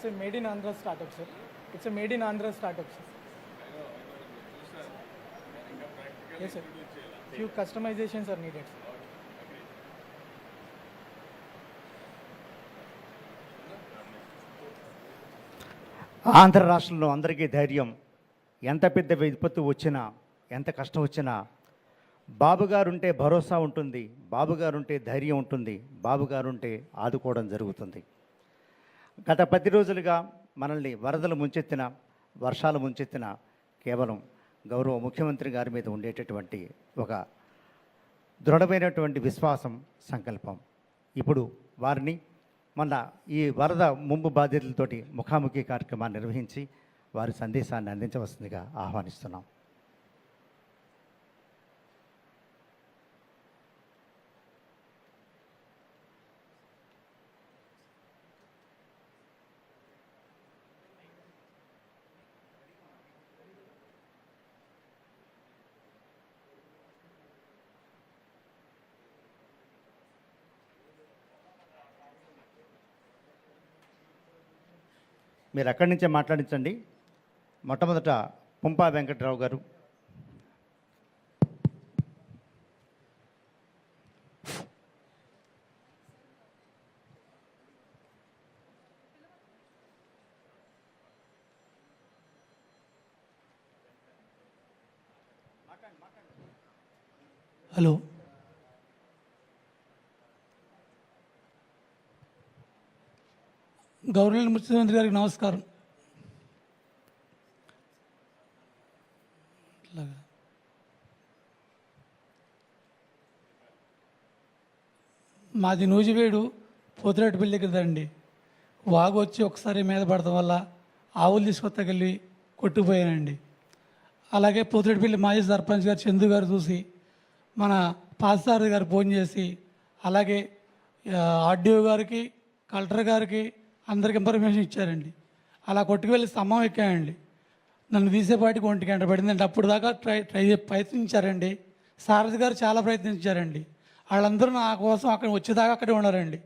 It's a made in Andhra startup, sir. It's a made in Andhra startup, sir. Yes, sir. Few customizations are needed, sir. Andhra రాష్ట్రంలో అందరికీ ధైర్యం. ఎంత పెద్ద విపత్తు వచ్చినా, ఎంత కష్టం వచ్చినా బాబుగారుంటే భరోసా ఉంటుంది, బాబుగారుంటే ధైర్యం ఉంటుంది, బాబుగారుంటే ఆదుకోవడం జరుగుతుంది. గత 10 రోజులుగా మనల్ని వరదలు ముంచెత్తిన, వర్షాలు ముంచెత్తిన కేవలం గౌరవ ముఖ్యమంత్రి గారి మీద ఉండేటటువంటి ఒక దృఢమైనటువంటి విశ్వాసం, సంకల్పం. ఇప్పుడు వారిని మొన్న ఈ వరద ముంపు బాధితులతోటి ముఖాముఖి కార్యక్రమాన్ని నిర్వహించి వారి సందేశాన్ని అందించవలసిందిగా ఆహ్వానిస్తున్నాం. మీరు అక్కడి నుంచే మాట్లాడించండి. మొట్టమొదట పుంపా వెంకట్రావు గారు. హలో, గౌరవ ముఖ్యమంత్రి గారికి నమస్కారం. మాది నూజివేడు పోతిరెడ్డిపల్లి కదండి. వాగు వచ్చి ఒకసారి మీద పడటం వల్ల ఆవులు తీసుకొత్తకెళ్ళి కొట్టుకుపోయానండి. అలాగే పోతిరెడ్డిపల్లి మాజీ సర్పంచ్ గారు చందు గారు చూసి మన పాస్సార్ గారు ఫోన్ చేసి, అలాగే ఆర్డీఓ గారికి, కలెక్టర్ గారికి అందరికి ఇన్ఫర్మేషన్ ఇచ్చారండి. అలా కొట్టుకువెళ్ళి స్తంభం ఎక్కాయండి. నన్ను తీసేపాటికి 1 గంట పడిందండి. అప్పుడు దాకా ప్రయత్నించారండి. సారథి గారు చాలా ప్రయత్నించారండి. వాళ్ళందరూ నా కోసం అక్కడ వచ్చేదాకా అక్కడే ఉన్నారండి.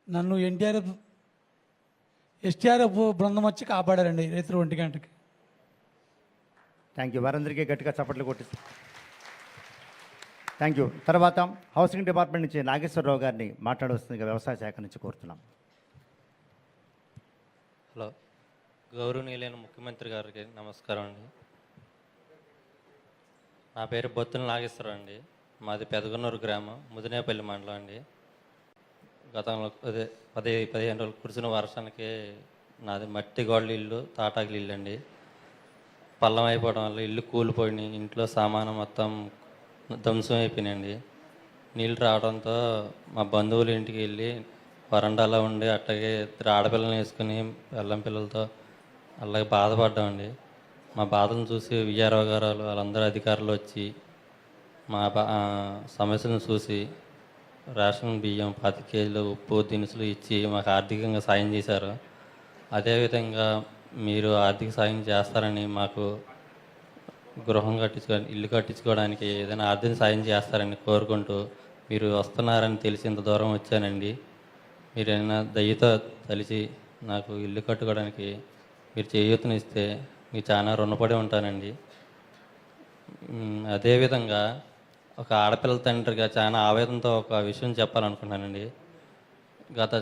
నన్ను ఎస్టీఆర్ఎఫ్ బృందం వచ్చి కాపాడారండి రైతులు 1 గంటకి. Thank you. వారందరికీ గట్టిగా చప్పట్లు కొట్టి థ్యాంక్ యూ. తర్వాత హౌసింగ్ డిపార్ట్మెంట్ నుంచి నాగేశ్వరరావు గారిని మాట్లాడవలసిందిగా వ్యవసాయ శాఖ నుంచి కోరుతున్నాం. హలో, గౌరవనీయులైన ముఖ్యమంత్రి గారికి నమస్కారం అండి. నా పేరు బొత్తుల నాగేశ్వరరావు అండి. మాది పెదగనూరు గ్రామం, ముదినేపల్లి మండలం అండి. గతంలో 15 రోజులు కురిసిన వర్షానికి నాది మట్టి గోడల ఇల్లు, తాటాకులు ఇల్లు అండి. పల్లం అయిపోవడం వల్ల ఇల్లు కూలిపోయినాయి. ఇంట్లో సామాను మొత్తం ధ్వంసం అయిపోయినాయండి. నీళ్ళు రావడంతో మా బంధువుల ఇంటికి వెళ్ళి వరండాలో ఉండి అట్లాగే 2 ఆడపిల్లలు వేసుకుని పిల్లం పిల్లలతో అలాగే బాధపడ్డామండి. మా బాధను చూసి విఆర్ఓ గారు వాళ్ళందరూ అధికారులు వచ్చి మా సమస్యలను చూసి రేషన్ బియ్యం 10 కేజీలు ఉప్పు దినుసులు ఇచ్చి మాకు ఆర్థికంగా సాయం చేశారు. అదేవిధంగా మీరు ఆర్థిక సాయం చేస్తారని, మాకు గృహం ఇల్లు కట్టించుకోవడానికి ఏదైనా ఆర్థిక సాయం చేస్తారని కోరుకుంటూ మీరు వస్తున్నారని తెలిసి ఇంత దూరం వచ్చానండి. మీరు ఏదైనా దయతో తలిచి నాకు ఇల్లు కట్టుకోవడానికి మీరు చేయూతనిస్తే మీకు చాలా రుణపడి ఉంటానండి. అదేవిధంగా ఒక ఆడపిల్ల తండ్రిగా చాలా ఆవేదనతో ఒక విషయం చెప్పాలనుకుంటున్నానండి. గత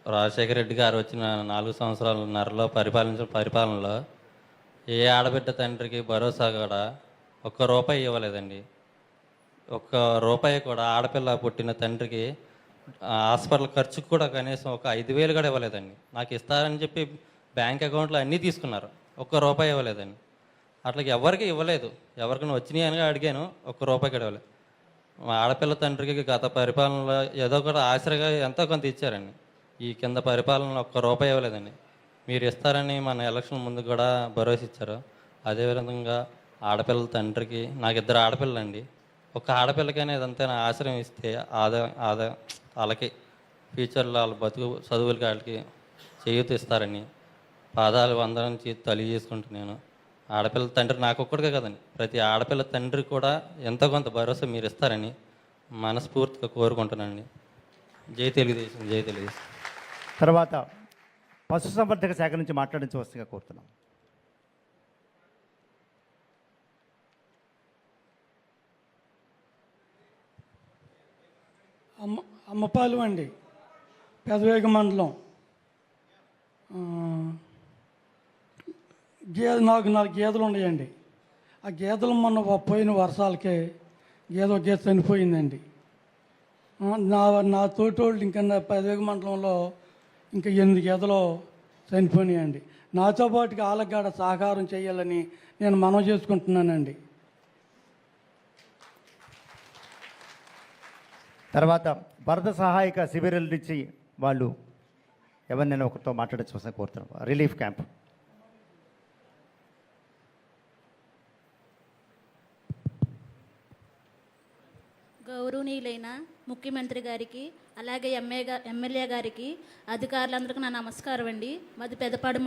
రాజశేఖర రెడ్డి గారు వచ్చిన 4 సంవత్సరాలన్నరలో పరిపాలనలో ఏ ఆడబిడ్డ తండ్రికి భరోసా కూడా ₹1 ఇవ్వలేదండి. ₹1 కూడా ఆడపిల్ల పుట్టిన తండ్రికి హాస్పిటల్ ఖర్చుకు కూడా కనీసం ఒక 5,000 కూడా ఇవ్వలేదండి. నాకు ఇస్తారని చెప్పి బ్యాంక్ అకౌంట్లో అన్నీ తీసుకున్నారు, ₹1 ఇవ్వలేదండి. అట్లాగే ఎవరికి ఇవ్వలేదు. ఎవరికైనా వచ్చినాయి అని అడిగాను, ₹1 కూడా ఇవ్వలేదు. మా ఆడపిల్ల తండ్రికి గత పరిపాలనలో ఏదో కూడా ఆసరగా ఎంతో కొంత ఇచ్చారండి. ఈ కింద పరిపాలనలో ₹1 ఇవ్వలేదండి. మీరు ఇస్తారని మన ఎలక్షన్ ముందు కూడా భరోసా ఇచ్చారు. అదేవిధంగా ఆడపిల్లల తండ్రికి, నాకు 2 ఆడపిల్లలండి, ఒక ఆడపిల్లకైనా ఇదంతా ఆశ్రయం ఇస్తే వాళ్ళకి ఫ్యూచర్లో వాళ్ళ బతుకు చదువులకి వాళ్ళకి చేయూత ఇస్తారని పాదాలు వందనం తెలియజేసుకుంటున్నాను. ఆడపిల్ల తండ్రి నాకు ఒక్కడికే కదండి, ప్రతి ఆడపిల్ల తండ్రి కూడా ఎంతో కొంత భరోసా మీరు ఇస్తారని మనస్ఫూర్తిగా కోరుకుంటున్నానండి. జై తెలుగుదేశం, జై తెలుగుదేశం. తర్వాత పశుసంవర్ధక శాఖ నుంచి మాట్లాడించవలసిందిగా కోరుతున్నాం. అమ్మపాలు అండి, పెదవేగ మండలం. నాకు 4 గేదెలు ఉన్నాయండి. ఆ గేదెలు మొన్న పోయిన వర్షాలకే ఒక గేదె చనిపోయిందండి. నా తోటోళ్ళు ఇంకా నా పెదవేగ మండలంలో ఇంకా 8 గేదెలు చనిపోయినాయండి. నాతో పాటుగా వాళ్ళకి సహకారం చేయాలని నేను మనవి చేసుకుంటున్నానండి. తర్వాత వరద సహాయక శిబిరాల నుంచి వాళ్ళు ఎవరినైనా ఒకరితో మాట్లాడవలసిన కోరుతున్నాం. Relief camp. గౌరవనీయులైన ముఖ్యమంత్రి గారికి, అలాగే ఎమ్మెల్యే గారికి, అధికారులందరికీ నా నమస్కారం అండి. మాది పెద్దపాడు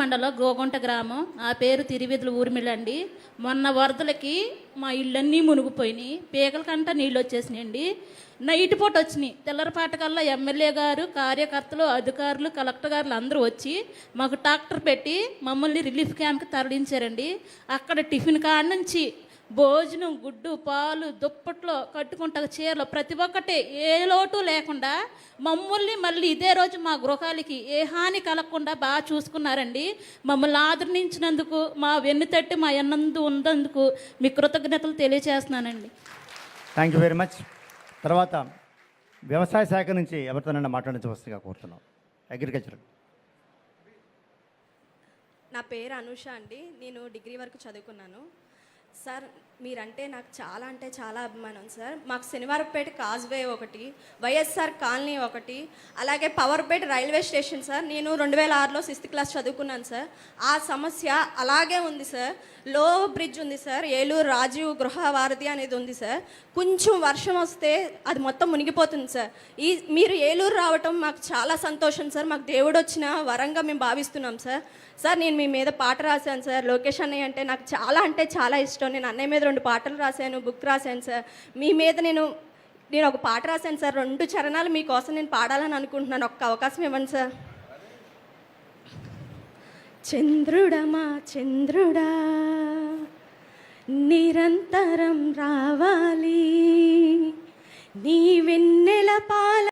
మండలం గోగుంట గ్రామం. ఆ పేరు తిరువీధుల ఊర్మిళ్ళండి. మొన్న వరదలకి మా ఇళ్ళన్నీ మునిగిపోయినాయి, పీకల కంట నీళ్ళు వచ్చేసినాయండి. నైట్ పూట వచ్చినాయి. తెల్లరపాటకల్లా ఎమ్మెల్యే గారు, కార్యకర్తలు, అధికారులు, కలెక్టర్ గారులు అందరూ వచ్చి మాకు ట్రాక్టర్ పెట్టి మమ్మల్ని రిలీఫ్ క్యాంప్కి తరలించారండి. అక్కడ టిఫిన్ కాడ నుంచి భోజనం, గుడ్డు, పాలు, దుప్పట్లో, కట్టుకుంటా చీరలు, ప్రతి ఒక్కటి ఏ లోటు లేకుండా మమ్మల్ని మళ్ళీ ఇదే రోజు మా గృహాలకి ఏ హాని కలగకుండా బాగా చూసుకున్నారండి. మమ్మల్ని ఆదరించినందుకు, మా వెన్నుతట్టి మా ఎన్నందు ఉన్నందుకు మీ కృతజ్ఞతలు తెలియజేస్తున్నానండి. Thank you very much. తర్వాత వ్యవసాయ శాఖ నుంచి ఎవరితోనైనా మాట్లాడించవలసిందిగా కోరుతున్నాం. అగ్రికల్చర్. నా పేరు అనూష అండి. నేను డిగ్రీ వరకు చదువుకున్నాను. సార్, మీరంటే నాకు చాలా అంటే చాలా అభిమానం సార్. మాకు శనివారపేట కాజ్వే ఒకటి, వైఎస్ఆర్ కాలనీ ఒకటి, అలాగే పవర్పేట రైల్వే స్టేషన్ సార్. నేను 2006లో 6th క్లాస్ చదువుకున్నాను సార్. ఆ సమస్య అలాగే ఉంది సార్. లో బ్రిడ్జ్ ఉంది సార్, ఏలూరు రాజీవ్ గృహ వారధి అనేది ఉంది సార్. కొంచెం వర్షం వస్తే అది మొత్తం మునిగిపోతుంది సార్. మీరు ఏలూరు రావటం మాకు చాలా సంతోషం సార్. మాకు దేవుడు వచ్చిన వరంగా మేము భావిస్తున్నాం సార్. సార్, నేను మీ మీద పాట రాశాను సార్. లోకేష్ అన్నయ్య అంటే నాకు చాలా అంటే చాలా ఇష్టం. నేను అన్నయ్య మీద 2 పాటలు రాశాను, బుక్ రాశాను సార్. మీ మీద నేను ఒక పాట రాశాను సార్. 2 చరణాలు మీకోసం నేను పాడాలని అనుకుంటున్నాను. ఒక్క అవకాశం ఇవ్వండి సార్. చంద్రుడమా చంద్రుడా, నిరంతరం రావాలి నీ వెన్నెల పాల